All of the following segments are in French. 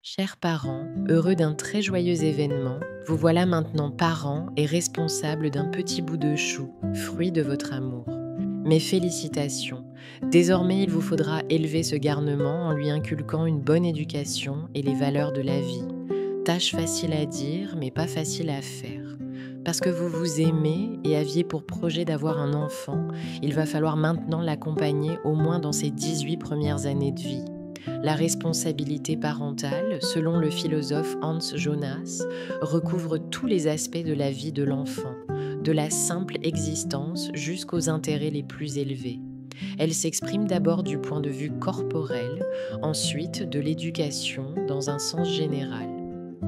Chers parents, heureux d'un très joyeux événement, vous voilà maintenant parents et responsables d'un petit bout de chou, fruit de votre amour. Mes félicitations. Désormais, il vous faudra élever ce garnement en lui inculquant une bonne éducation et les valeurs de la vie. Tâche facile à dire, mais pas facile à faire. Parce que vous vous aimez et aviez pour projet d'avoir un enfant, il va falloir maintenant l'accompagner au moins dans ses 18 premières années de vie. La responsabilité parentale, selon le philosophe Hans Jonas, recouvre tous les aspects de la vie de l'enfant, de la simple existence jusqu'aux intérêts les plus élevés. Elle s'exprime d'abord du point de vue corporel, ensuite de l'éducation dans un sens général.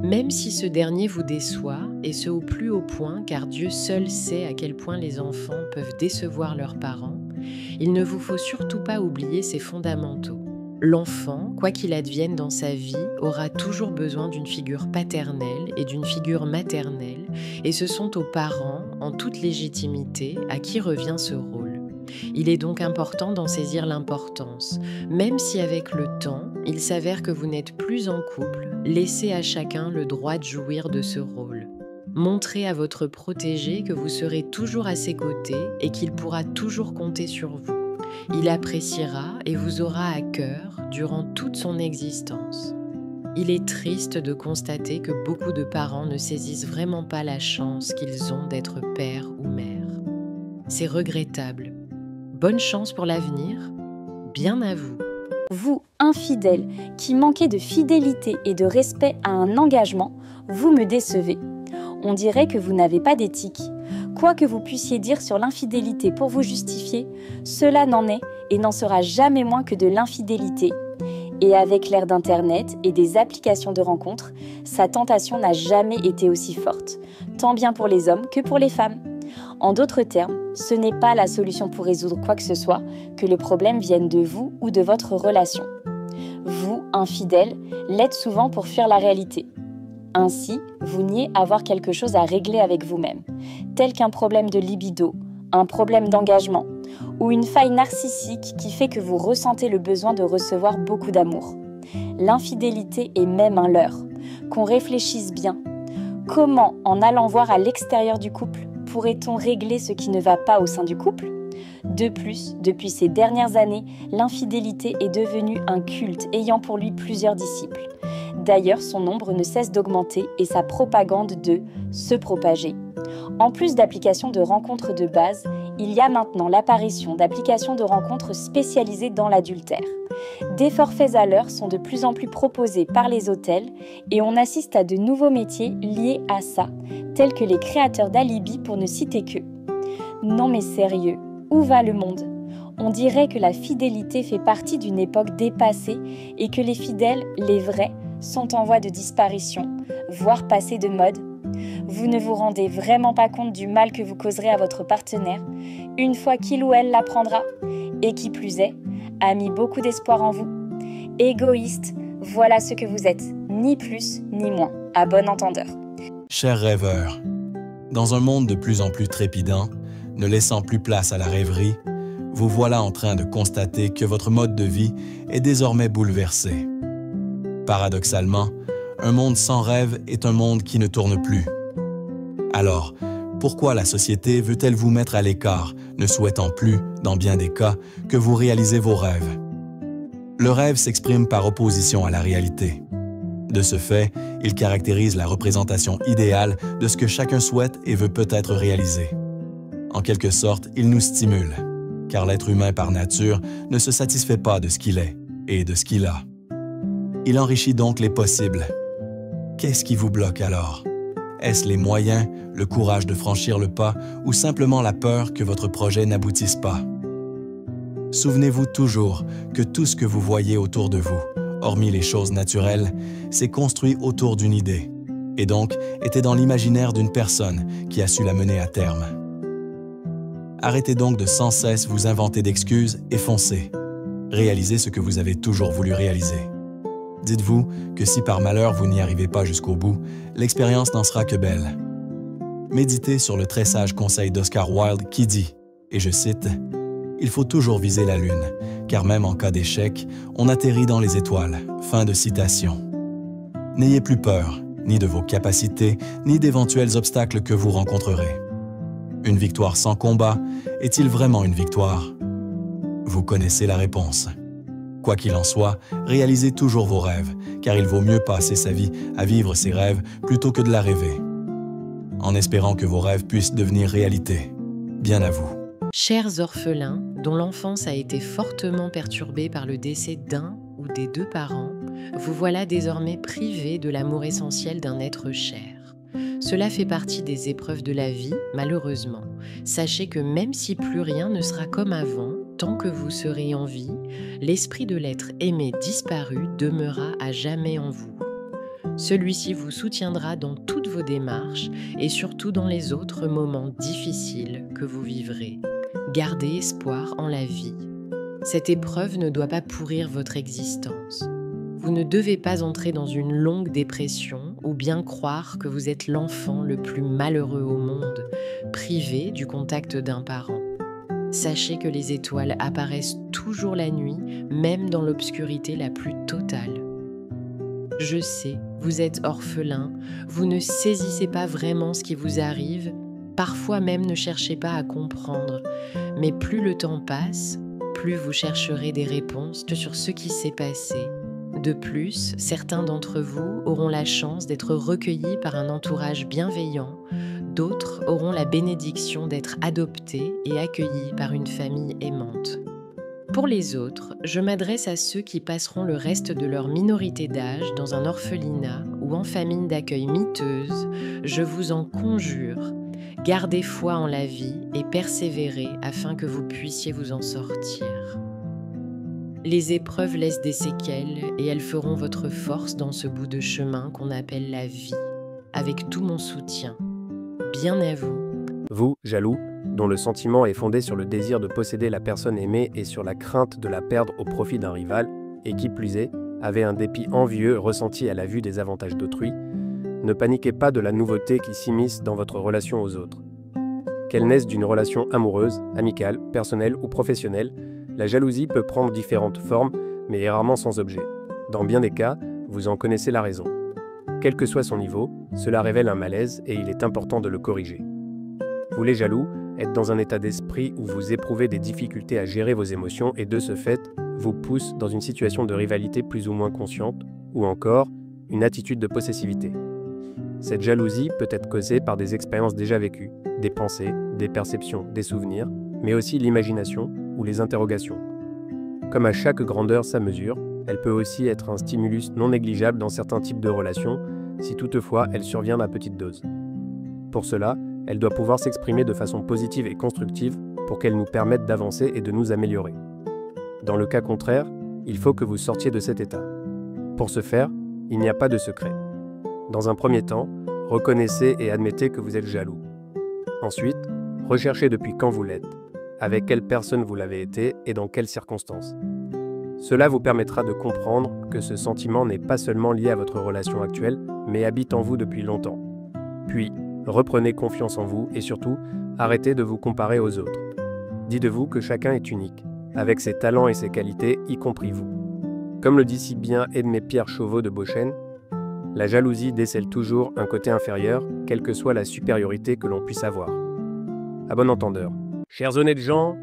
Même si ce dernier vous déçoit, et ce au plus haut point, car Dieu seul sait à quel point les enfants peuvent décevoir leurs parents, il ne vous faut surtout pas oublier ces fondamentaux. L'enfant, quoi qu'il advienne dans sa vie, aura toujours besoin d'une figure paternelle et d'une figure maternelle, et ce sont aux parents, en toute légitimité, à qui revient ce rôle. Il est donc important d'en saisir l'importance, même si avec le temps, il s'avère que vous n'êtes plus en couple, laissez à chacun le droit de jouir de ce rôle. Montrez à votre protégé que vous serez toujours à ses côtés et qu'il pourra toujours compter sur vous. Il appréciera et vous aura à cœur durant toute son existence. Il est triste de constater que beaucoup de parents ne saisissent vraiment pas la chance qu'ils ont d'être père ou mère. C'est regrettable. Bonne chance pour l'avenir, bien à vous. Vous, infidèle, qui manquez de fidélité et de respect à un engagement, vous me décevez. On dirait que vous n'avez pas d'éthique. Quoi que vous puissiez dire sur l'infidélité pour vous justifier, cela n'en est et n'en sera jamais moins que de l'infidélité. Et avec l'ère d'Internet et des applications de rencontres, sa tentation n'a jamais été aussi forte, tant bien pour les hommes que pour les femmes. En d'autres termes, ce n'est pas la solution pour résoudre quoi que ce soit, que le problème vienne de vous ou de votre relation. Vous, infidèle, l'êtes souvent pour fuir la réalité. Ainsi, vous niez avoir quelque chose à régler avec vous-même, tel qu'un problème de libido, un problème d'engagement, ou une faille narcissique qui fait que vous ressentez le besoin de recevoir beaucoup d'amour. L'infidélité est même un leurre. Qu'on réfléchisse bien. Comment, en allant voir à l'extérieur du couple, pourrait-on régler ce qui ne va pas au sein du couple ? De plus, depuis ces dernières années, l'infidélité est devenue un culte ayant pour lui plusieurs disciples. D'ailleurs, son nombre ne cesse d'augmenter et sa propagande de se propager. En plus d'applications de rencontres de base, il y a maintenant l'apparition d'applications de rencontres spécialisées dans l'adultère. Des forfaits à l'heure sont de plus en plus proposés par les hôtels et on assiste à de nouveaux métiers liés à ça, tels que les créateurs d'alibis pour ne citer qu'eux. Non mais sérieux, où va le monde ? On dirait que la fidélité fait partie d'une époque dépassée et que les fidèles, les vrais, sont en voie de disparition, voire passés de mode. Vous ne vous rendez vraiment pas compte du mal que vous causerez à votre partenaire une fois qu'il ou elle l'apprendra et qui plus est, a mis beaucoup d'espoir en vous. Égoïste, voilà ce que vous êtes, ni plus ni moins, à bon entendeur. Chers rêveurs, dans un monde de plus en plus trépidant, ne laissant plus place à la rêverie, vous voilà en train de constater que votre mode de vie est désormais bouleversé. Paradoxalement, un monde sans rêve est un monde qui ne tourne plus. Alors, pourquoi la société veut-elle vous mettre à l'écart, ne souhaitant plus, dans bien des cas, que vous réalisez vos rêves? Le rêve s'exprime par opposition à la réalité. De ce fait, il caractérise la représentation idéale de ce que chacun souhaite et veut peut-être réaliser. En quelque sorte, il nous stimule, car l'être humain par nature ne se satisfait pas de ce qu'il est et de ce qu'il a. Il enrichit donc les possibles. Qu'est-ce qui vous bloque alors? Est-ce les moyens, le courage de franchir le pas ou simplement la peur que votre projet n'aboutisse pas? Souvenez-vous toujours que tout ce que vous voyez autour de vous, hormis les choses naturelles, s'est construit autour d'une idée et donc était dans l'imaginaire d'une personne qui a su la mener à terme. Arrêtez donc de sans cesse vous inventer d'excuses et foncez. Réalisez ce que vous avez toujours voulu réaliser. Dites-vous que si par malheur vous n'y arrivez pas jusqu'au bout, l'expérience n'en sera que belle. Méditez sur le très sage conseil d'Oscar Wilde qui dit, et je cite, « Il faut toujours viser la lune, car même en cas d'échec, on atterrit dans les étoiles. » Fin de citation. N'ayez plus peur, ni de vos capacités, ni d'éventuels obstacles que vous rencontrerez. Une victoire sans combat est-il vraiment une victoire? Vous connaissez la réponse. Quoi qu'il en soit, réalisez toujours vos rêves, car il vaut mieux passer sa vie à vivre ses rêves plutôt que de la rêver. En espérant que vos rêves puissent devenir réalité. Bien à vous. Chers orphelins, dont l'enfance a été fortement perturbée par le décès d'un ou des deux parents, vous voilà désormais privés de l'amour essentiel d'un être cher. Cela fait partie des épreuves de la vie, malheureusement. Sachez que même si plus rien ne sera comme avant, tant que vous serez en vie, l'esprit de l'être aimé disparu demeurera à jamais en vous. Celui-ci vous soutiendra dans toutes vos démarches et surtout dans les autres moments difficiles que vous vivrez. Gardez espoir en la vie. Cette épreuve ne doit pas pourrir votre existence. Vous ne devez pas entrer dans une longue dépression ou bien croire que vous êtes l'enfant le plus malheureux au monde, privé du contact d'un parent. Sachez que les étoiles apparaissent toujours la nuit, même dans l'obscurité la plus totale. Je sais, vous êtes orphelin, vous ne saisissez pas vraiment ce qui vous arrive, parfois même ne cherchez pas à comprendre, mais plus le temps passe, plus vous chercherez des réponses sur ce qui s'est passé. De plus, certains d'entre vous auront la chance d'être recueillis par un entourage bienveillant, d'autres auront la bénédiction d'être adoptés et accueillis par une famille aimante. Pour les autres, je m'adresse à ceux qui passeront le reste de leur minorité d'âge dans un orphelinat ou en famille d'accueil miteuse. Je vous en conjure, gardez foi en la vie et persévérez afin que vous puissiez vous en sortir. Les épreuves laissent des séquelles et elles feront votre force dans ce bout de chemin qu'on appelle la vie, avec tout mon soutien. Bien à vous. Vous, jaloux, dont le sentiment est fondé sur le désir de posséder la personne aimée et sur la crainte de la perdre au profit d'un rival, et qui plus est, avez un dépit envieux ressenti à la vue des avantages d'autrui, ne paniquez pas de la nouveauté qui s'immisce dans votre relation aux autres. Qu'elle naisse d'une relation amoureuse, amicale, personnelle ou professionnelle, la jalousie peut prendre différentes formes, mais est rarement sans objet. Dans bien des cas, vous en connaissez la raison. Quel que soit son niveau, cela révèle un malaise et il est important de le corriger. Vous les jaloux, êtes dans un état d'esprit où vous éprouvez des difficultés à gérer vos émotions et de ce fait, vous pousse dans une situation de rivalité plus ou moins consciente, ou encore une attitude de possessivité. Cette jalousie peut être causée par des expériences déjà vécues, des pensées, des perceptions, des souvenirs, mais aussi l'imagination ou les interrogations. Comme à chaque grandeur sa mesure, elle peut aussi être un stimulus non négligeable dans certains types de relations, si toutefois elle survient à petite dose. Pour cela, elle doit pouvoir s'exprimer de façon positive et constructive pour qu'elle nous permette d'avancer et de nous améliorer. Dans le cas contraire, il faut que vous sortiez de cet état. Pour ce faire, il n'y a pas de secret. Dans un premier temps, reconnaissez et admettez que vous êtes jaloux. Ensuite, recherchez depuis quand vous l'êtes, avec quelle personne vous l'avez été et dans quelles circonstances. Cela vous permettra de comprendre que ce sentiment n'est pas seulement lié à votre relation actuelle, mais habite en vous depuis longtemps. Puis, reprenez confiance en vous et surtout, arrêtez de vous comparer aux autres. Dites-vous que chacun est unique, avec ses talents et ses qualités, y compris vous. Comme le dit si bien Edmé Pierre Chauveau de Beauchesne, la jalousie décèle toujours un côté inférieur, quelle que soit la supériorité que l'on puisse avoir. À bon entendeur. Chers honnêtes gens,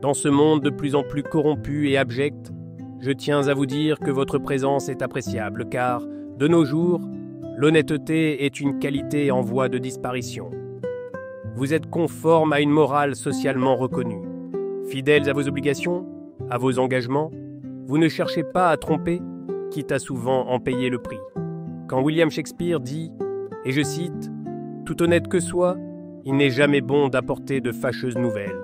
dans ce monde de plus en plus corrompu et abject, je tiens à vous dire que votre présence est appréciable, car, de nos jours, l'honnêteté est une qualité en voie de disparition. Vous êtes conforme à une morale socialement reconnue. Fidèles à vos obligations, à vos engagements, vous ne cherchez pas à tromper, quitte à souvent en payer le prix. Quand William Shakespeare dit, et je cite, « Tout honnête que soit, il n'est jamais bon d'apporter de fâcheuses nouvelles.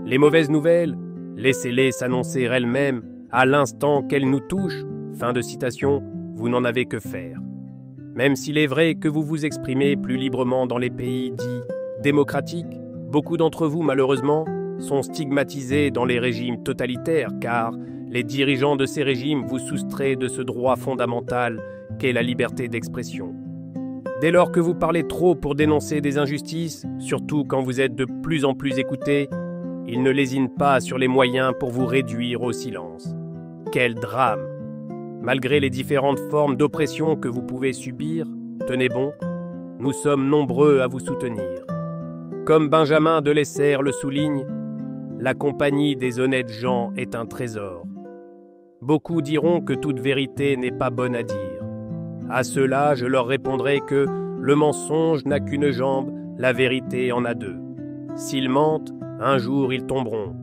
Les mauvaises nouvelles, laissez-les s'annoncer elles-mêmes à l'instant qu'elles nous touchent. » Fin de citation, vous n'en avez que faire. Même s'il est vrai que vous vous exprimez plus librement dans les pays dits démocratiques, beaucoup d'entre vous, malheureusement, sont stigmatisés dans les régimes totalitaires car les dirigeants de ces régimes vous soustraient de ce droit fondamental qu'est la liberté d'expression. Dès lors que vous parlez trop pour dénoncer des injustices, surtout quand vous êtes de plus en plus écoutés, ils ne lésinent pas sur les moyens pour vous réduire au silence. Quel drame! Malgré les différentes formes d'oppression que vous pouvez subir, tenez bon, nous sommes nombreux à vous soutenir. Comme Benjamin de Lesser le souligne, la compagnie des honnêtes gens est un trésor. Beaucoup diront que toute vérité n'est pas bonne à dire. À cela, je leur répondrai que le mensonge n'a qu'une jambe, la vérité en a deux. S'ils mentent, un jour ils tomberont,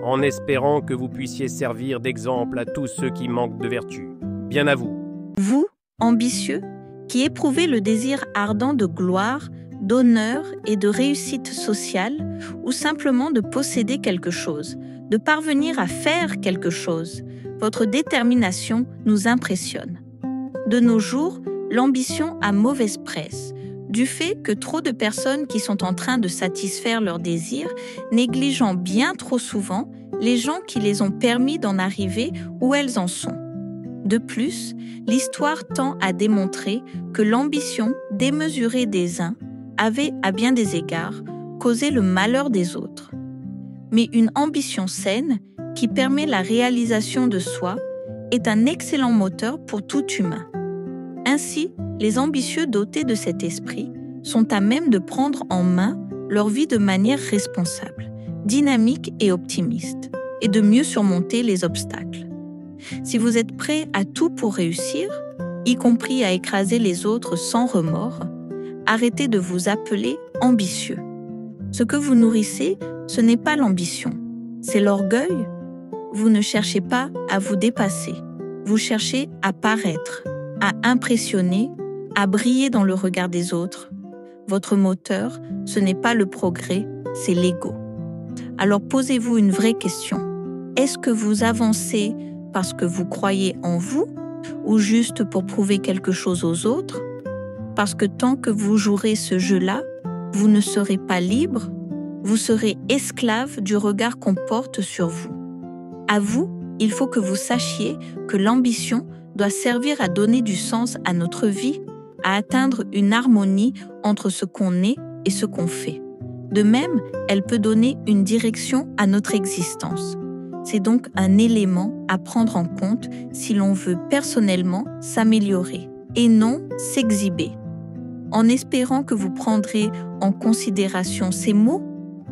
en espérant que vous puissiez servir d'exemple à tous ceux qui manquent de vertu. Bien à vous. Vous, ambitieux, qui éprouvez le désir ardent de gloire, d'honneur et de réussite sociale, ou simplement de posséder quelque chose, de parvenir à faire quelque chose, votre détermination nous impressionne. De nos jours, l'ambition a mauvaise presse, du fait que trop de personnes qui sont en train de satisfaire leurs désirs, négligeant bien trop souvent les gens qui les ont permis d'en arriver où elles en sont. De plus, l'histoire tend à démontrer que l'ambition démesurée des uns avait, à bien des égards, causé le malheur des autres. Mais une ambition saine, qui permet la réalisation de soi, est un excellent moteur pour tout humain. Ainsi, les ambitieux dotés de cet esprit sont à même de prendre en main leur vie de manière responsable, dynamique et optimiste, et de mieux surmonter les obstacles. Si vous êtes prêt à tout pour réussir, y compris à écraser les autres sans remords, arrêtez de vous appeler ambitieux. Ce que vous nourrissez, ce n'est pas l'ambition, c'est l'orgueil. Vous ne cherchez pas à vous dépasser, vous cherchez à paraître, à impressionner, à briller dans le regard des autres. Votre moteur, ce n'est pas le progrès, c'est l'ego. Alors posez-vous une vraie question. Est-ce que vous avancez parce que vous croyez en vous ou juste pour prouver quelque chose aux autres? Parce que tant que vous jouerez ce jeu-là, vous ne serez pas libre, vous serez esclave du regard qu'on porte sur vous. À vous, il faut que vous sachiez que l'ambition doit servir à donner du sens à notre vie, à atteindre une harmonie entre ce qu'on est et ce qu'on fait. De même, elle peut donner une direction à notre existence. C'est donc un élément à prendre en compte si l'on veut personnellement s'améliorer et non s'exhiber. En espérant que vous prendrez en considération ces mots,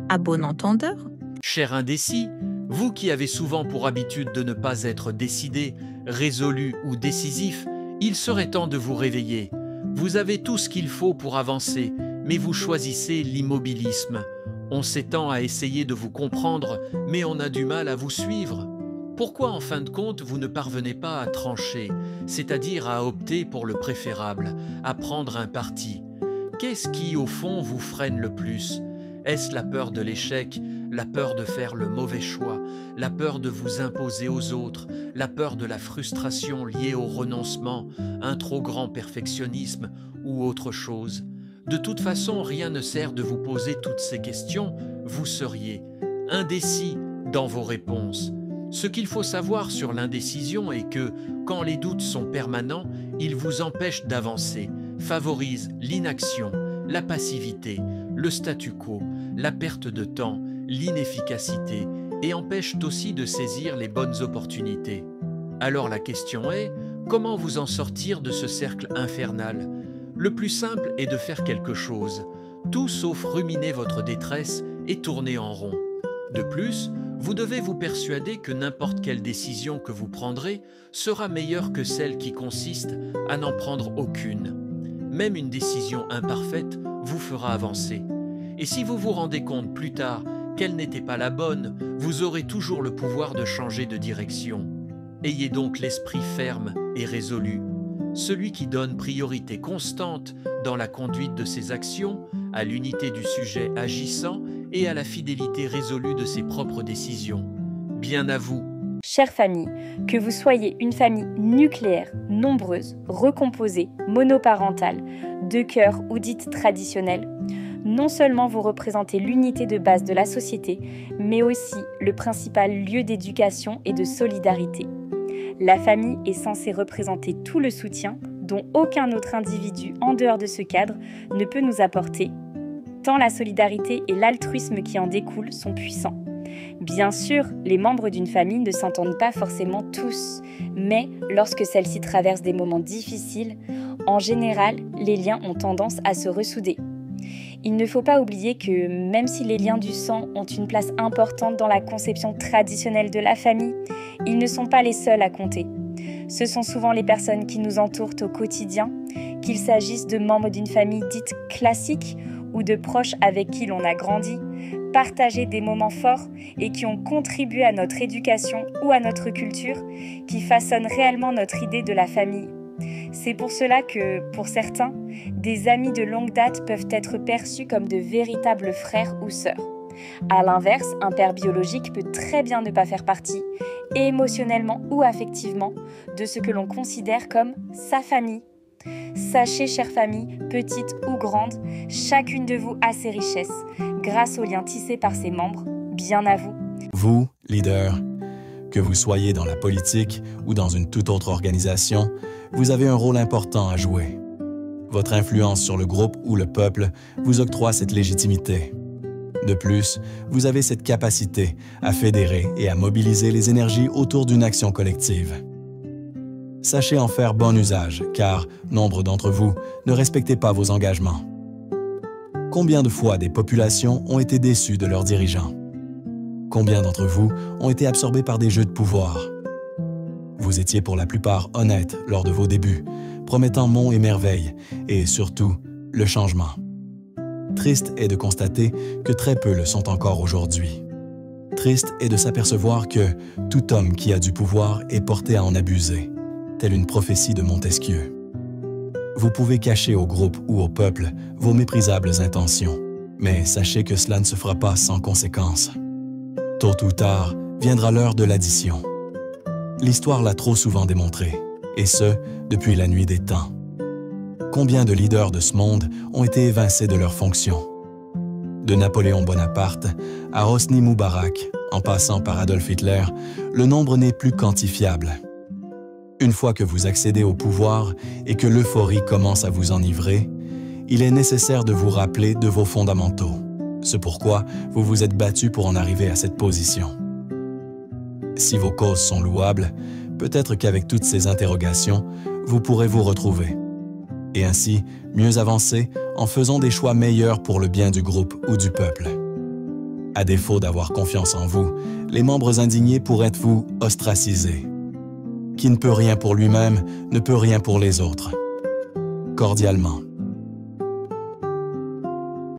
à bon entendeur. Cher indécis, vous qui avez souvent pour habitude de ne pas être décidé, résolu ou décisif, il serait temps de vous réveiller. Vous avez tout ce qu'il faut pour avancer, mais vous choisissez l'immobilisme. On s'étend à essayer de vous comprendre, mais on a du mal à vous suivre. Pourquoi, en fin de compte, vous ne parvenez pas à trancher, c'est-à-dire à opter pour le préférable, à prendre un parti? Qu'est-ce qui, au fond, vous freine le plus? Est-ce la peur de l'échec, la peur de faire le mauvais choix, la peur de vous imposer aux autres, la peur de la frustration liée au renoncement, un trop grand perfectionnisme ou autre chose? De toute façon, rien ne sert de vous poser toutes ces questions, vous seriez indécis dans vos réponses. Ce qu'il faut savoir sur l'indécision est que, quand les doutes sont permanents, ils vous empêchent d'avancer, favorisent l'inaction, la passivité, le statu quo, la perte de temps, l'inefficacité et empêchent aussi de saisir les bonnes opportunités. Alors la question est, comment vous en sortir de ce cercle infernal? Le plus simple est de faire quelque chose, tout sauf ruminer votre détresse et tourner en rond. De plus, vous devez vous persuader que n'importe quelle décision que vous prendrez sera meilleure que celle qui consiste à n'en prendre aucune. Même une décision imparfaite vous fera avancer. Et si vous vous rendez compte plus tard qu'elle n'était pas la bonne, vous aurez toujours le pouvoir de changer de direction. Ayez donc l'esprit ferme et résolu. Celui qui donne priorité constante dans la conduite de ses actions, à l'unité du sujet agissant et à la fidélité résolue de ses propres décisions. Bien à vous. Chère famille, que vous soyez une famille nucléaire, nombreuse, recomposée, monoparentale, de cœur ou dite traditionnelle, non seulement vous représentez l'unité de base de la société, mais aussi le principal lieu d'éducation et de solidarité. La famille est censée représenter tout le soutien dont aucun autre individu en dehors de ce cadre ne peut nous apporter, tant la solidarité et l'altruisme qui en découlent sont puissants. Bien sûr, les membres d'une famille ne s'entendent pas forcément tous, mais lorsque celle-ci traverse des moments difficiles, en général, les liens ont tendance à se ressouder. Il ne faut pas oublier que même si les liens du sang ont une place importante dans la conception traditionnelle de la famille, ils ne sont pas les seuls à compter. Ce sont souvent les personnes qui nous entourent au quotidien, qu'il s'agisse de membres d'une famille dite classique ou de proches avec qui l'on a grandi, partagé des moments forts et qui ont contribué à notre éducation ou à notre culture, qui façonnent réellement notre idée de la famille. C'est pour cela que, pour certains, des amis de longue date peuvent être perçus comme de véritables frères ou sœurs. À l'inverse, un père biologique peut très bien ne pas faire partie, émotionnellement ou affectivement, de ce que l'on considère comme sa famille. Sachez, chère famille, petite ou grande, chacune de vous a ses richesses, grâce aux liens tissés par ses membres, bien à vous. Vous, leader, que vous soyez dans la politique ou dans une toute autre organisation, vous avez un rôle important à jouer. Votre influence sur le groupe ou le peuple vous octroie cette légitimité. De plus, vous avez cette capacité à fédérer et à mobiliser les énergies autour d'une action collective. Sachez en faire bon usage, car nombre d'entre vous ne respectez pas vos engagements. Combien de fois des populations ont été déçues de leurs dirigeants? Combien d'entre vous ont été absorbés par des jeux de pouvoir? Vous étiez pour la plupart honnêtes lors de vos débuts, promettant monts et merveilles, et surtout, le changement. Triste est de constater que très peu le sont encore aujourd'hui. Triste est de s'apercevoir que tout homme qui a du pouvoir est porté à en abuser, telle une prophétie de Montesquieu. Vous pouvez cacher au groupe ou au peuple vos méprisables intentions, mais sachez que cela ne se fera pas sans conséquences. Tôt ou tard, viendra l'heure de l'addition. L'histoire l'a trop souvent démontré, et ce, depuis la nuit des temps. Combien de leaders de ce monde ont été évincés de leurs fonctions? De Napoléon Bonaparte à Hosni Moubarak, en passant par Adolf Hitler, le nombre n'est plus quantifiable. Une fois que vous accédez au pouvoir et que l'euphorie commence à vous enivrer, il est nécessaire de vous rappeler de vos fondamentaux. C'est pourquoi vous vous êtes battu pour en arriver à cette position. Si vos causes sont louables, peut-être qu'avec toutes ces interrogations, vous pourrez vous retrouver. Et ainsi, mieux avancer en faisant des choix meilleurs pour le bien du groupe ou du peuple. À défaut d'avoir confiance en vous, les membres indignés pourraient vous ostraciser. Qui ne peut rien pour lui-même ne peut rien pour les autres. Cordialement.